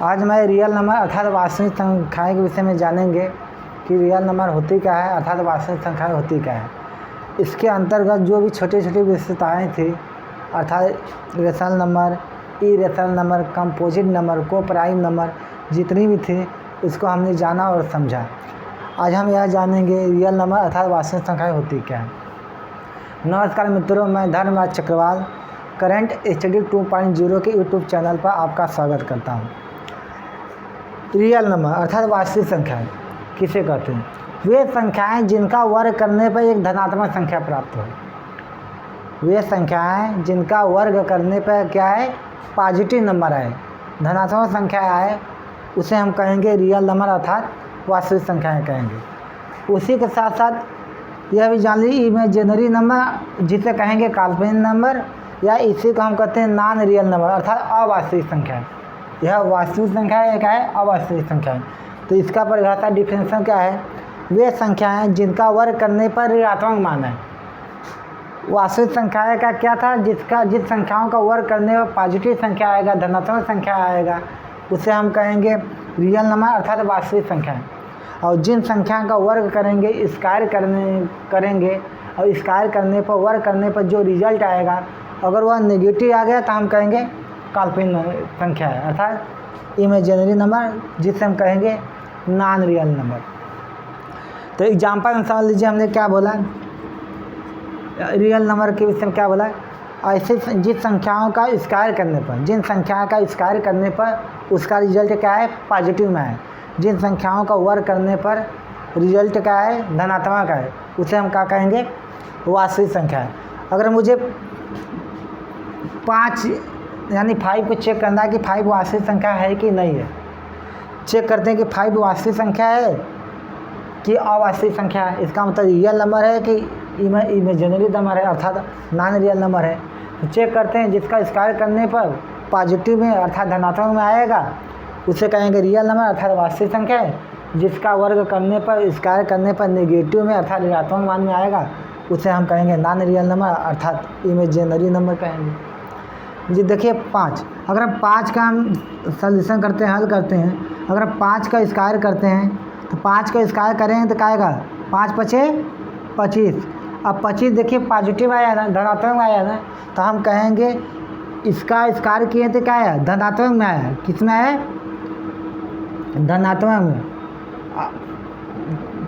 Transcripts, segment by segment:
आज मैं real number अर्थात वास्तविक संख्याएँ के विषय में जानेंगे कि रियल नंबर होती क्या है अर्थात वास्तविक संख्याएँ होती क्या है। इसके अंतर्गत जो भी छोटी छोटी विशेषताएँ थी अर्थात rational number, irrational number, composite number, को प्राइम नंबर जितनी भी थी उसको हमने जाना और समझा। आज हम यह जानेंगे रियल नंबर अर्थात वास्तविक संख्याएँ होती क्या है। नमस्कार मित्रों, मैं धर्मराज चक्रवाल करंट स्टडी 2.0 के यूट्यूब चैनल पर आपका स्वागत करता हूं। रियल नंबर अर्थात वास्तविक संख्याएँ किसे कहते हैं? वे संख्याएं जिनका वर्ग करने पर एक धनात्मक संख्या प्राप्त हो। वे संख्याएं जिनका वर्ग करने पर क्या है, पॉजिटिव नंबर है, धनात्मक संख्या है, उसे हम कहेंगे रियल नंबर अर्थात वास्तविक संख्याएं कहेंगे। उसी के साथ साथ यह भी जान लीजिए इमेजिनरी नंबर जिसे कहेंगे काल्पनिक नंबर, या इसी को हम कहते हैं नॉन रियल नंबर अर्थात अवास्तविक संख्या। यह वास्तविक संख्या है, एक है अवास्तविक संख्या है। तो इसका परिभाषा डिफिनेशन क्या है? वे संख्याएं जिनका वर्ग करने पर ऋणात्मक मान है। वास्तविक संख्या का क्या था? जिस संख्याओं का वर्ग करने पर पॉजिटिव संख्या आएगा, धनात्मक संख्या आएगा, उसे हम कहेंगे रियल नंबर अर्थात वास्तविक संख्या है। और जिन संख्या का वर्ग करेंगे, स्क्वायर करेंगे और स्क्वायर करने पर वर्ग करने पर जो रिजल्ट आएगा अगर वह नेगेटिव आ गया तो हम कहेंगे काल्पनिक संख्या है अर्थात इमेजिनरी नंबर, जिसे हम कहेंगे नॉन रियल नंबर। तो एग्जाम्पल में समझ लीजिए हमने क्या बोला, रियल नंबर के विषय में क्या बोला। ऐसे जिस संख्याओं का स्क्वायर करने पर, जिन संख्याओं का स्क्वायर करने पर उसका रिजल्ट क्या है, पॉजिटिव में है। जिन संख्याओं का वर्ग करने पर रिजल्ट क्या है, धनात्मक है, उसे हम क्या कहेंगे, वास्तविक संख्या है। अगर मुझे 5 यानी 5 को चेक करना है कि 5 वास्तविक संख्या है कि नहीं है। चेक करते हैं कि 5 वास्तविक संख्या है कि अवास्तविक संख्या है। इसका मतलब रियल नंबर है कि इमेजिनरी नंबर है अर्थात नॉन रियल नंबर है। तो चेक करते हैं जिसका स्क्वायर करने पर पॉजिटिव में अर्थात धनात्मक में आएगा उसे कहेंगे रियल नंबर अर्थात वास्तविक संख्या है। जिसका वर्ग करने पर, स्क्वायर करने पर नेगेटिव में अर्थात ऋणात्मक मान में आएगा उसे हम कहेंगे नॉन रियल नंबर अर्थात इमेजिनरी नंबर कहेंगे। जी देखिए 5, अगर हम 5 का हम सॉल्यूशन करते हैं, हल करते हैं, अगर 5 का स्क्वायर करते हैं तो 5 का स्क्वायर करेंगे तो क्या आएगा, 5 पचे 25। अब 25 देखिए पॉजिटिव आया ना, धनात्मक में आया ना, तो हम कहेंगे इसका स्क्वायर किए तो क्या आया, धनात्मक में आया। किस में आया, धनात्मक में।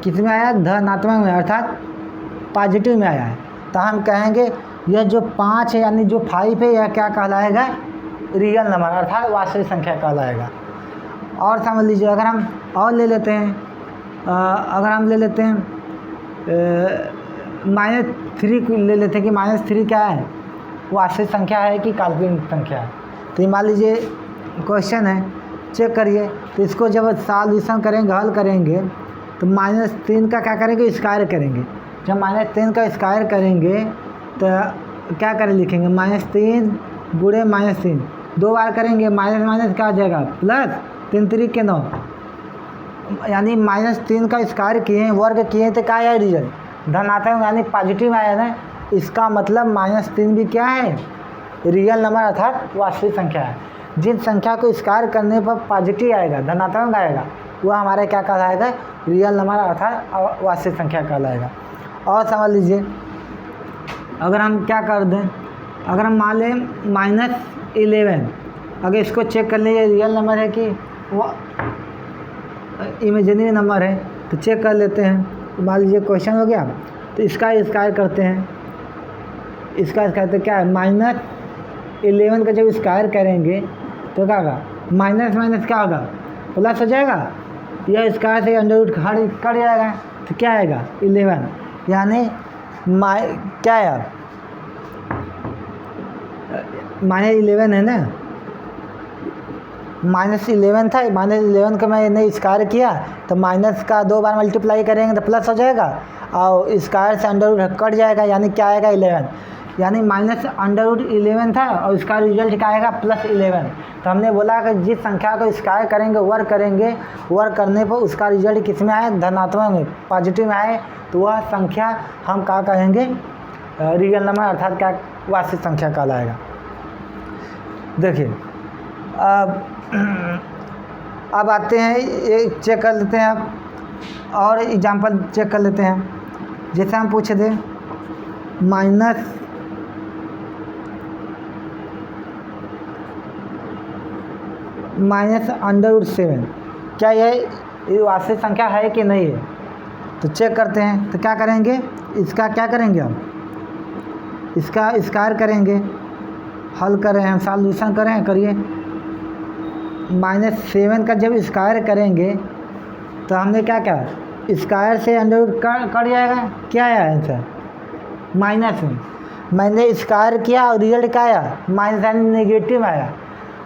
किस में आया, धनात्मक में अर्थात पॉजिटिव में आया है। तो हम कहेंगे यह जो 5 है यानी जो 5 है यह क्या कहलाएगा, रियल नंबर अर्थात वास्तविक संख्या कहलाएगा। और समझ लीजिए अगर हम और ले लेते हैं, अगर हम ले लेते हैं -3 ले लेते हैं कि -3 क्या है, वास्तविक संख्या है कि काल्पनिक संख्या है। तो ये मान लीजिए क्वेश्चन है, चेक करिए। तो इसको जब सॉल्यूशन करेंगे, हल करेंगे तो -3 का क्या करेंगे, स्क्वायर करेंगे। जब -3 का स्क्वायर करेंगे तो क्या करें, लिखेंगे -3 गुणे -3, 2 बार करेंगे, माइनस माइनस क्या हो जाएगा, प्लस 3 3 के 9, यानी -3 का स्क्वायर किए, वर्ग किए तो क्या आया रिजल्ट, धनात्मक यानी पॉजिटिव आया ना। इसका मतलब -3 भी क्या है, रियल नंबर अर्थात वास्तविक संख्या है। जिन संख्या को स्क्वायर करने पर पॉजिटिव आएगा, धनात्मक आएगा, वह हमारे क्या कहलाएगा, रियल नंबर अर्थात वास्तविक संख्या कहलाएगा। और समझ लीजिए अगर हम क्या कर दें, अगर हम मान लें -11, अगर इसको चेक कर लीजिए रियल नंबर है कि वो इमेजिनरी नंबर है, तो चेक कर लेते हैं। मान लीजिए क्वेश्चन हो गया, तो इसका स्क्वायर करते हैं, इसका स्क्वायर तो क्या है, -11 का जब स्क्वायर करेंगे तो क्या होगा, माइनस माइनस क्या होगा, प्लस हो जाएगा। यह स्क्वायर से अंडर रूट कट जाएगा तो क्या आएगा, 11, यानी क्या है, -11 है ना, -11 था, -11 का मैंने स्क्वायर किया तो माइनस का 2 बार मल्टीप्लाई करेंगे तो प्लस हो जाएगा, और स्क्वायर से अंडर रूट कट जाएगा यानी क्या आएगा, 11, यानी -√11 था और इसका रिजल्ट क्या आएगा, +11। तो हमने बोला कि जिस संख्या को स्क्वायर करेंगे, वर्ग करेंगे, वर्ग करने पर उसका रिजल्ट किस में आए, धनात्मक में, पॉजिटिव में आए, तो वह संख्या हम क्या कहेंगे, रियल नंबर अर्थात क्या वास्तविक संख्या कहलाएगा। देखिए अब आते हैं, ये चेक कर लेते हैं अब, और एग्जांपल चेक कर लेते हैं। जैसे हम पूछे थे माइनस अंडर रूट 7, क्या यह वास्तविक संख्या है कि नहीं है? तो चेक करते हैं। तो क्या करेंगे, इसका क्या करेंगे हम, इसका स्क्वायर करेंगे, हल करें हम, सॉल्यूशन करें, करिए। -7 का जब स्क्वायर करेंगे तो हमने क्या किया, स्क्वायर से अंडर रूट कट जाएगा। क्या आया आंसर, माइनस में। मैंने स्क्वायर किया और रिजल्ट क्या आया, माइनस, यानी नेगेटिव आया।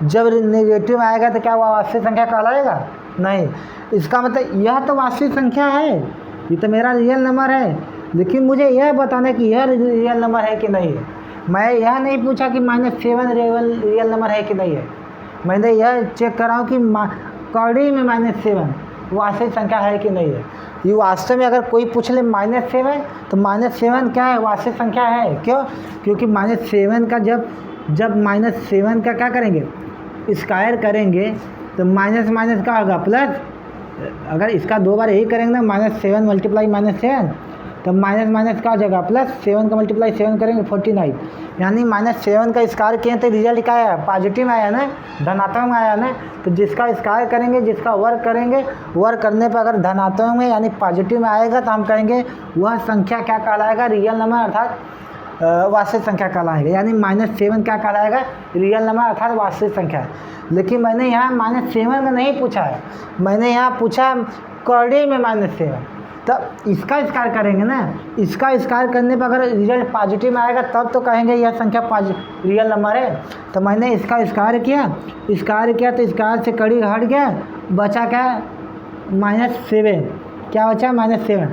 जब नेगेटिव आएगा तो क्या वो वास्तविक संख्या कहलाएगा? नहीं। इसका मतलब यह तो वास्तविक संख्या है, ये तो मेरा रियल नंबर है, लेकिन मुझे यह बताना है कि यह रियल नंबर है कि नहीं है। मैं यह नहीं पूछा कि -7 रियल नंबर है कि नहीं है, मैंने यह चेक कर रहा हूँ कि कड़ी में -7 वास्तविक संख्या है कि नहीं है। ये वास्तव में अगर कोई पूछ ले -7 तो -7 क्या है, वास्तविक संख्या है। क्यों? क्योंकि -7 का जब -7 का क्या करेंगे, स्क्वायर करेंगे तो माइनस माइनस का होगा प्लस। अगर इसका 2 बार यही करेंगे ना, -7 मल्टीप्लाई -7, तो माइनस माइनस का हो जाएगा प्लस। 7 का मल्टीप्लाई 7 करेंगे 49, यानी -7 का स्क्वायर किए तो रिजल्ट क्या आया, पॉजिटिव आया ना, धनात्मक आया ना। तो जिसका स्क्वायर करेंगे, जिसका वर्क करेंगे, वर्क करने पर अगर धनात्मक में यानी पॉजिटिव में आएगा तो हम कहेंगे वह संख्या क्या कहलाएगा, रियल नंबर अर्थात वास्तविक संख्या कहलाएगा। यानी -7 क्या कहलाएगा, रियल नंबर अर्थात वास्तविक संख्या। लेकिन मैंने यहाँ -7 का नहीं पूछा है, मैंने यहाँ पूछा कड़ी में -7। तब इसका स्क्वायर करेंगे ना, इसका स्क्वायर करने पर अगर रिजल्ट पॉजिटिव में आएगा तब तो कहेंगे यह संख्या रियल नंबर है। तो मैंने इसका स्क्वायर किया तो स्क्वायर से कड़ी हट गया, बचा क्या, -7। क्या बचा, -7।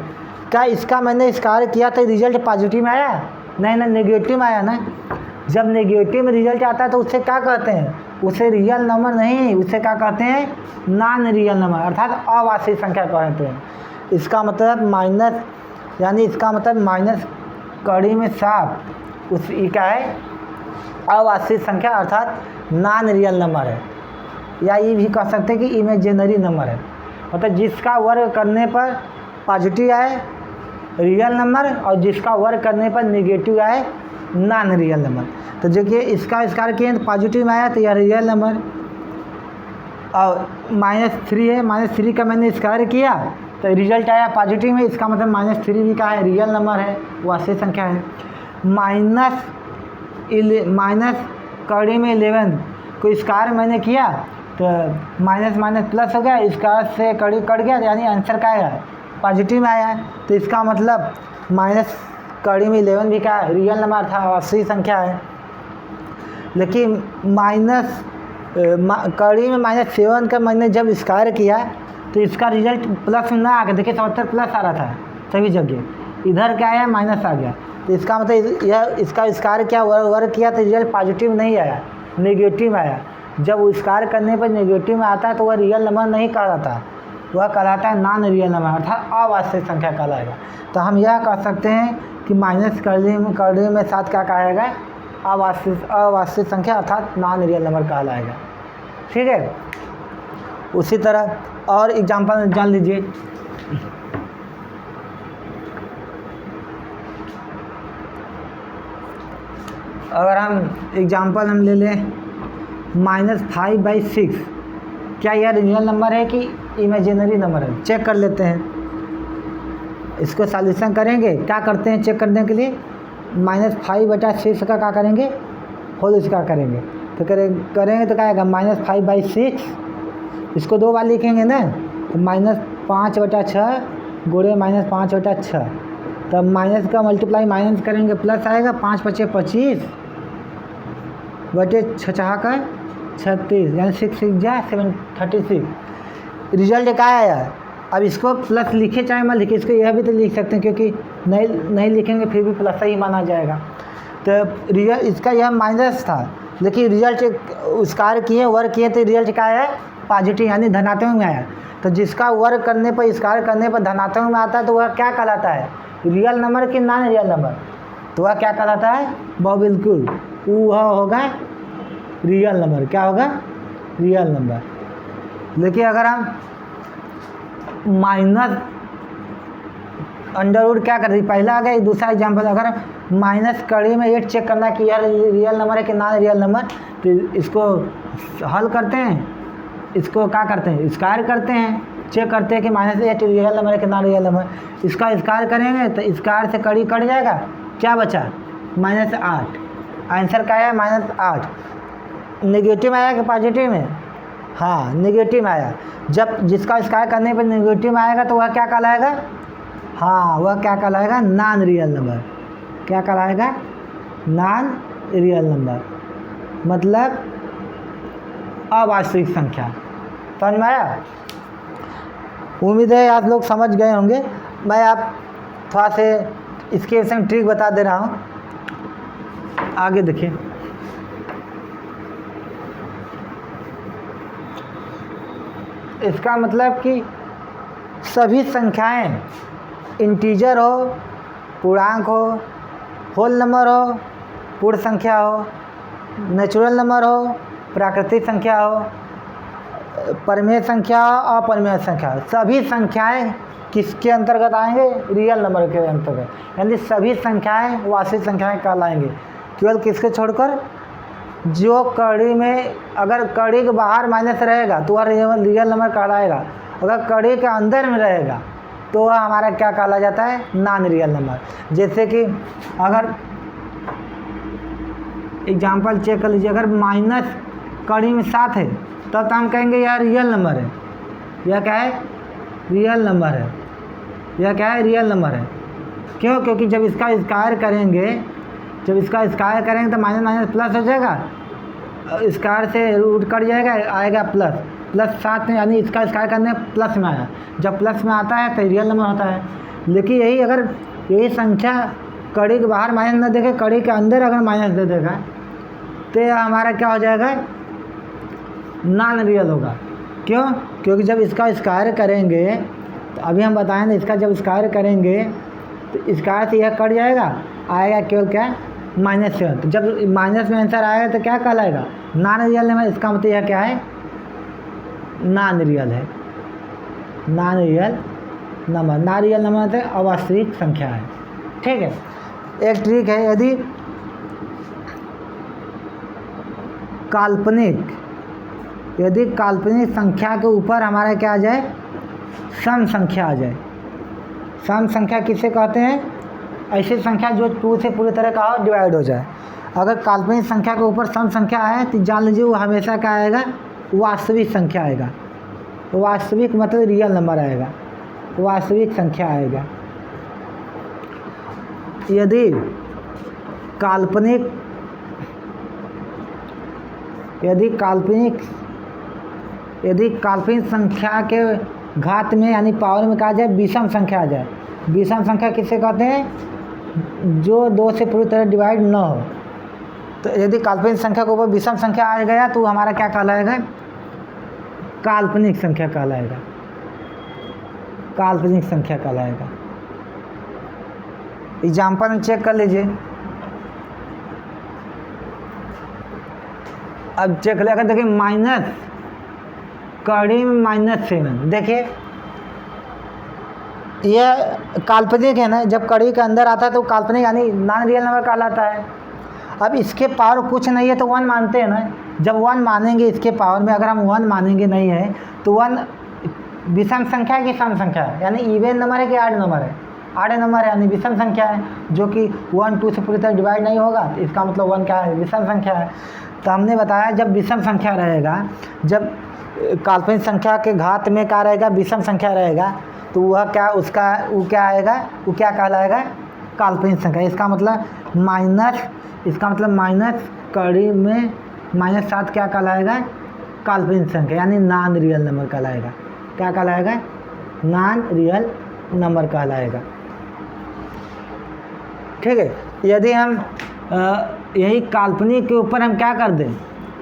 क्या इसका मैंने स्क्वायर किया तो रिजल्ट पॉजिटिव में आया? नहीं ना, नेगेटिव में आया ना। जब नेगेटिव में रिजल्ट आता है तो उससे क्या कहते हैं, उसे रियल नंबर नहीं, उसे क्या कहते हैं, नॉन रियल नंबर अर्थात अवास्तविक संख्या कहते हैं। इसका मतलब माइनस, यानी इसका मतलब माइनस कड़ी में 7 उस क्या है, अवास्तविक संख्या अर्थात नॉन रियल नंबर है, या ये भी कह सकते हैं कि इमेजिनरी नंबर है। मतलब जिसका वर्ग करने पर पॉजिटिव आए रियल नंबर, और जिसका वर्ग करने पर नेगेटिव आए नॉन रियल नंबर। तो देखिए इसका स्क्वायर किए तो पॉजिटिव में आया तो यह रियल नंबर, और -3 है, -3 का मैंने स्क्वायर किया तो रिजल्ट आया पॉजिटिव में। इसका मतलब -3 भी क्या है, रियल नंबर है, वास्तविक संख्या है। माइनस कड़ी में 11 को स्क्वायर मैंने किया तो माइनस माइनस प्लस हो गया, स्क्वायर से कड़ी कट गया, यानी आंसर क्या आया, पॉजिटिव में आया है। तो इसका मतलब माइनस कड़ी में 11 भी क्या है, रियल नंबर था, वास्तविक संख्या है। लेकिन कड़ी में -7 का मैंने जब स्क्वायर किया तो इसका रिजल्ट प्लस में ना आ गया। देखिए 77 प्लस आ रहा था सभी जगह, इधर क्या आया, माइनस आ गया। तो इसका मतलब यह इसका स्क्वायर क्या वर्क किया तो रिजल्ट पॉजिटिव नहीं आया, नेगेटिव आया। जब वो स्क्वायर करने पर नेगेटिव में आता है तो वह रियल नंबर नहीं कहलाता, वह कहलाता है नॉन रियल नंबर अर्थात अवास्तविक संख्या कहलाएगा। तो हम यह कह सकते हैं कि माइनस कड़ी में 7 क्या कहेगा, अवास्तविक संख्या अर्थात नॉन रियल नंबर कहलाएगा। ठीक है। उसी तरह और एग्जांपल जान लीजिए। अगर हम एग्जांपल ले लें -5/6, क्या यह रियल नंबर है कि इमेजिनरी नंबर है, चेक कर लेते हैं। इसको सॉल्यूशन करेंगे, क्या करते हैं चेक करने के लिए, -5/6 का क्या करेंगे, होल स्क्वायर करेंगे। तो करेंगे तो क्या आएगा, -5/6, इसको 2 बार लिखेंगे ना, तो -5/6 गुणे -5/6, तब माइनस का मल्टीप्लाई माइनस करेंगे प्लस आएगा, 5×5 = 25 बटे 6 का 36, यानी 6 6 जा 36। रिजल्ट क्या आया। अब इसको प्लस लिखे चाहे मत लिखे, इसको यह भी तो लिख सकते हैं, क्योंकि नहीं लिखेंगे फिर भी प्लस ही माना जाएगा। तो रिजल्ट इसका यह माइनस था, लेकिन रिजल्ट स्क्वायर किए वर्क किए तो रिजल्ट क्या आया, पॉजिटिव यानी धनात्मक में आया। तो जिसका वर्क करने पर स्क्वायर करने पर धनात्मक में आता है तो वह क्या कहलाता है, रियल नंबर कि नॉन रियल नंबर। तो वह क्या कहलाता है, वह बिल्कुल वह होगा रियल नंबर। क्या होगा, रियल नंबर। देखिए अगर हम माइनस अंडर रूट क्या कर रही, पहला आ गया, दूसरा एग्जाम्पल अगर माइनस कड़ी में 8 चेक करना कि यार रियल नंबर है कि नॉन रियल नंबर, तो इसको हल करते हैं, इसको क्या करते हैं, स्क्वायर करते हैं, चेक करते हैं कि -8 रियल नंबर है कि नॉन रियल नंबर। इसका स्क्वायर करेंगे तो स्क्वायर से कड़ी कट जाएगा, क्या बचा -8। आंसर क्या है -8। नेगेटिव आया कि पॉजिटिव में, हाँ नेगेटिव में आया। जब जिसका स्क्वायर करने पर नेगेटिव में आएगा तो वह क्या कहलाएगा, हाँ वह क्या कहलाएगा, नॉन रियल नंबर। क्या कहलाएगा, नॉन रियल नंबर, मतलब अवास्तविक संख्या। समझ में आया? उम्मीद है आप लोग समझ गए होंगे। मैं आप थोड़ा से इसके विषय में ट्रिक बता दे रहा हूँ, आगे देखिए। इसका मतलब कि सभी संख्याएं, इंटीजर हो, पूर्णांक हो, होल नंबर हो, पूर्ण संख्या हो, नेचुरल नंबर हो, प्राकृतिक संख्या हो, परिमेय संख्या हो, अपरिमेय संख्या हो, सभी संख्याएं किसके अंतर्गत आएंगे, रियल नंबर के अंतर्गत। यानी सभी संख्याएं वास्तविक संख्याएं कहलाएंगे, केवल किसके छोड़कर, जो कड़ी में, अगर कड़ी के बाहर माइनस रहेगा तो वह रियल नंबर कहलाएगा, अगर कड़ी के अंदर में रहेगा तो वह हमारा क्या कहला जाता है, नॉन रियल नंबर। जैसे कि अगर एग्जाम्पल चेक कर लीजिए, अगर माइनस कड़ी में 7 है तब तो हम कहेंगे यह रियल नंबर है, यह क्या है, रियल नंबर है, यह क्या है, रियल नंबर है। क्यों? क्योंकि जब इसका स्क्वायर करेंगे, जब इसका स्क्वायर करेंगे तो माइनस माइनस प्लस हो जाएगा, स्क्वायर से रूट कट जाएगा, आएगा प्लस, प्लस 7 में, यानी इसका स्क्वायर करने प्लस में आया। जब प्लस में आता है तो रियल नंबर होता है। लेकिन यही अगर यही संख्या कड़ी के बाहर माइनस न देखे, कड़ी के अंदर अगर माइनस दे देगा तो यह हमारा क्या हो जाएगा, नॉन रियल होगा। क्यों? क्योंकि जब इसका स्क्वायर करेंगे, तो अभी हम बताएं ना, इसका जब स्क्वायर करेंगे तो स्क्वायर से यह कट जाएगा, आएगा केवल क्या, -7। तो जब माइनस में आंसर आएगा तो क्या कहलाएगा, नॉन रियल नंबर। इसका मतलब यह क्या है, नॉन रियल है, non real number. Non real number मतलब अवास्तविक संख्या है। ठीक है, एक ट्रिक है, यदि काल्पनिक संख्या के ऊपर हमारा क्या आ जाए, सम संख्या आ जाए। सम संख्या किसे कहते हैं, ऐसी संख्या जो 2 से पूरी तरह का डिवाइड हो जाए। अगर काल्पनिक संख्या के ऊपर सम संख्या आए तो जान लीजिए वो हमेशा क्या आएगा, वास्तविक संख्या आएगा। वास्तविक मतलब रियल नंबर आएगा, वास्तविक संख्या आएगा। यदि काल्पनिक संख्या के घात में यानी पावर में कहा जाए विषम संख्या आ जाए। विषम संख्या किसे कहते हैं, जो 2 से पूरी तरह डिवाइड न हो। तो यदि काल्पनिक संख्या के ऊपर विषम संख्या आ गया तो हमारा क्या कहलाएगा, काल्पनिक संख्या कहलाएगा, काल्पनिक संख्या कहलाएगा। एग्जाम्पल में चेक कर लीजिए। अब चेक लेकर देखिए, माइनस कड़ी में -7। देखिए यह काल्पनिक है ना, जब कड़ी के अंदर आता है तो काल्पनिक यानी नॉन रियल नंबर कहलाता है। अब इसके पावर कुछ नहीं है तो 1 मानते हैं ना। जब 1 मानेंगे इसके पावर में, अगर हम 1 मानेंगे नहीं है तो 1 विषम संख्या है कि सम संख्या है, यानी इवन नंबर है कि ऑड नंबर है, ऑड नंबर है यानी विषम संख्या है, जो कि 1 2 से पूरी तरह डिवाइड नहीं होगा। तो इसका मतलब 1 क्या है, विषम संख्या है। तो हमने बताया जब विषम संख्या रहेगा, जब काल्पनिक संख्या के घात में क्या रहेगा, विषम संख्या रहेगा, तो वह क्या, उसका वो क्या आएगा, वो क्या कहलाएगा, काल्पनिक संख्या। इसका मतलब माइनस कड़ी में -7 क्या कहलाएगा, काल्पनिक संख्या यानी नॉन रियल नंबर कहलाएगा। क्या कहलाएगा, नॉन रियल नंबर कहलाएगा। ठीक है, यदि हम यही काल्पनिक के ऊपर हम क्या कर दें,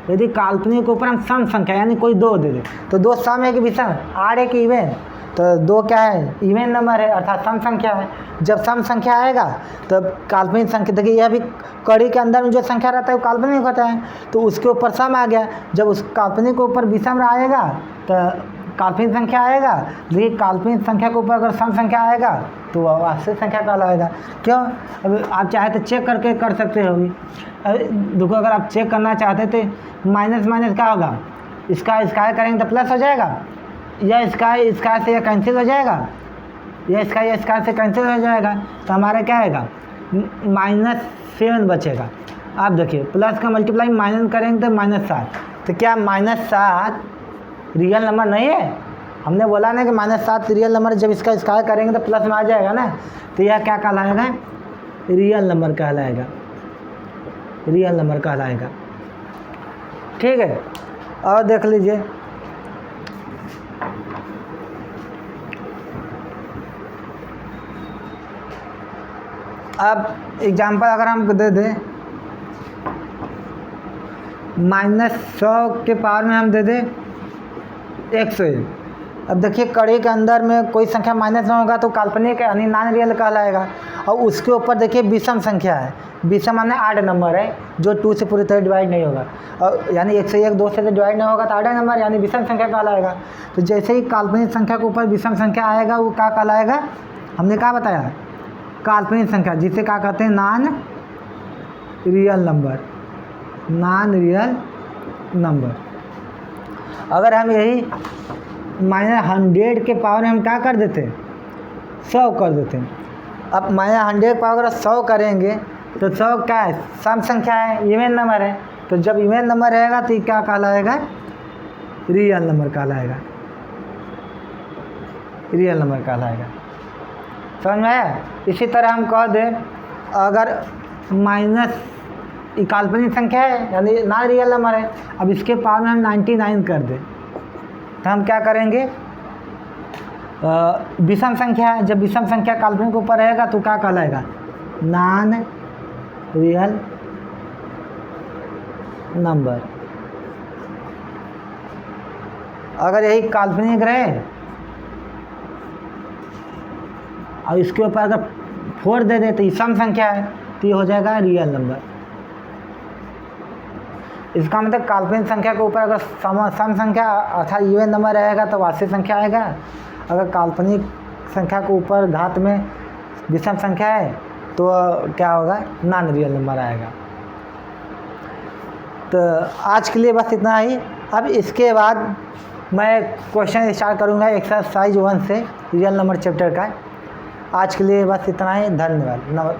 यदि काल्पनिक के ऊपर हम सम संख्या यानी कोई 2 दे दें, तो 2 सम है कि विषम, ऑड है कि इवन, तो 2 क्या है, इवन नंबर है अर्थात सम संख्या है। जब सम संख्या आएगा तब काल्पनिक संख्या, देखिए यह भी कड़ी के अंदर में जो संख्या रहता है वो काल्पनिक होता है, तो उसके ऊपर सम आ गया। जब उस काल्पनिक के ऊपर विषम आएगा तो काल्पनिक संख्या आएगा, देखिए काल्पनिक संख्या के ऊपर अगर सम संख्या आएगा तो वह वास्तविक संख्या कहलाएगा। क्यों, अब आप चाहे तो चेक करके कर सकते हो। अभी देखो, अगर आप चेक करना चाहते थे माइनस माइनस क्या होगा, इसका स्क्वायर करेंगे तो प्लस हो जाएगा, या स्क्वायर स्क्वायर से यह कैंसिल हो जाएगा, या स्क्वायर से कैंसिल हो जाएगा, तो हमारा क्या आएगा, -7 बचेगा। आप देखिए प्लस का मल्टीप्लाई माइनस करेंगे तो -7, तो क्या -7 रियल नंबर नहीं है? हमने बोला ना कि -7 रियल नंबर, जब इसका स्क्वायर करेंगे तो प्लस में आ जाएगा ना, तो यह क्या कहलाएगा, रियल नंबर कहलाएगा, रियल नंबर कहलाएगा। ठीक है, और देख लीजिए अब एग्जाम्पल अगर हम दे दें, -100 के पावर में हम दे दें 101। अब देखिए कड़ी के अंदर में कोई संख्या माइनस में होगा तो काल्पनिक यानी नॉन रियल कहलाएगा, और उसके ऊपर देखिए विषम संख्या है, विषम माने 8 नंबर है जो 2 से पूरी तरह डिवाइड नहीं होगा, और यानी 101 2 से डिवाइड नहीं होगा तो 8 नंबर यानी विषम संख्या कहलाएगा। तो जैसे ही काल्पनिक संख्या के ऊपर विषम संख्या आएगा वो क्या कहलाएगा, हमने क्या बताया, काल्पनिक संख्या, जिसे क्या कहते हैं, non real number, non real number. अगर हम यही -100 के पावर में हम क्या कर देते हैं, 100 कर देते हैं। अब -100 के पावर अगर 100 करेंगे तो 100 क्या है, सम संख्या है, इवन नंबर है, तो जब इवन नंबर रहेगा तो ये क्या कहलाएगा, रियल नंबर कहलाएगा, रियल नंबर कहलाएगा। समझ में आया? इसी तरह हम कह दें अगर माइनस काल्पनिक संख्या है यानी नॉन रियल नंबर है, अब इसके पावर में हम 99 कर दें तो हम क्या करेंगे, विषम संख्या है, जब विषम संख्या काल्पनिक के ऊपर रहेगा तो क्या कहलाएगा, नॉन रियल नंबर। अगर यही काल्पनिक रहे और इसके ऊपर अगर 4 दे दे तो ये सम संख्या है, तो ये हो जाएगा रियल नंबर। इसका मतलब काल्पनिक संख्या के ऊपर अगर सम संख्या अर्थात इवन नंबर रहेगा तो वास्तविक संख्या आएगा, अगर काल्पनिक संख्या के ऊपर घात में विषम संख्या है तो क्या होगा, नॉन रियल नंबर आएगा। तो आज के लिए बस इतना ही। अब इसके बाद मैं क्वेश्चन स्टार्ट करूँगा एक्सरसाइज 1 से, रियल नंबर चैप्टर का। आज के लिए बस इतना ही, धन्यवाद।